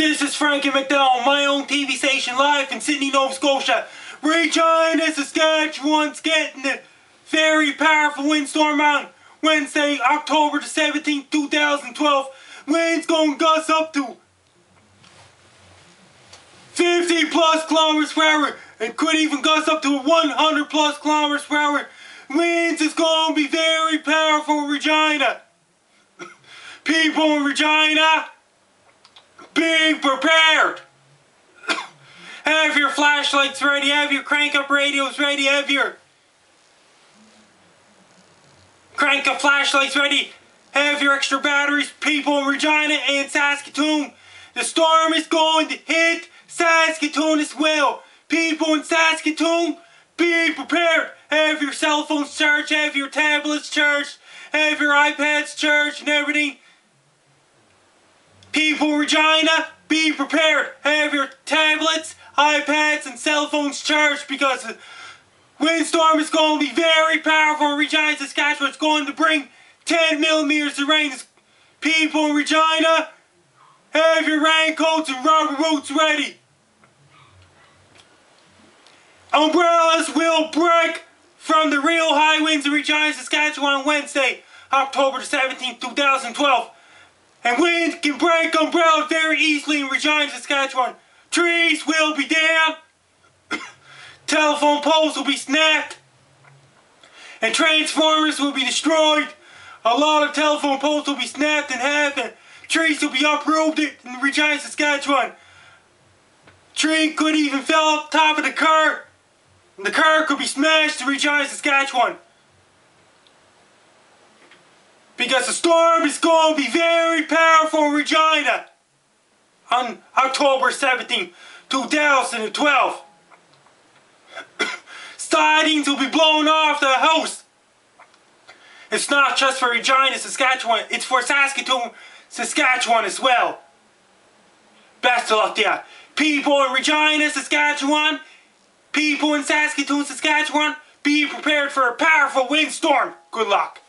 This is Frankie McDowell, my own TV station live in Sydney, Nova Scotia. Regina Saskatchewan's getting a very powerful windstorm on Wednesday, October the 17th, 2012. Winds going gust up to 50 plus kilometers per hour and could even gust up to 100 plus kilometers per hour. Winds is going to be very powerful in Regina. People in Regina, be prepared. Have your flashlights ready, have your crank up radios ready, have your crank up flashlights ready, have your extra batteries. People in Regina and Saskatoon, the storm is going to hit Saskatoon as well. People in Saskatoon, be prepared. Have your cell phones charged, have your tablets charged, have your iPads charged and everything. People in Regina, be prepared. Have your tablets, iPads and cell phones charged because the windstorm is going to be very powerful in Regina, Saskatchewan. It's going to bring 10 millimeters of rain. People in Regina, have your raincoats and rubber boots ready. Umbrellas will break from the real high winds in Regina, Saskatchewan on Wednesday, October the 17th, 2012. And wind can break umbrellas very easily in Regina, Saskatchewan. Trees will be down, telephone poles will be snapped, and transformers will be destroyed. A lot of telephone poles will be snapped in half, and trees will be uprooted in Regina, Saskatchewan. Tree could even fell off the top of the car, and the car could be smashed in Regina, Saskatchewan. Because the storm is going to be very powerful in Regina on October 17, 2012. Sidings will be blown off the house. It's not just for Regina, Saskatchewan, it's for Saskatoon, Saskatchewan as well. Best of luck to you. People in Regina, Saskatchewan, people in Saskatoon, Saskatchewan, be prepared for a powerful windstorm. Good luck.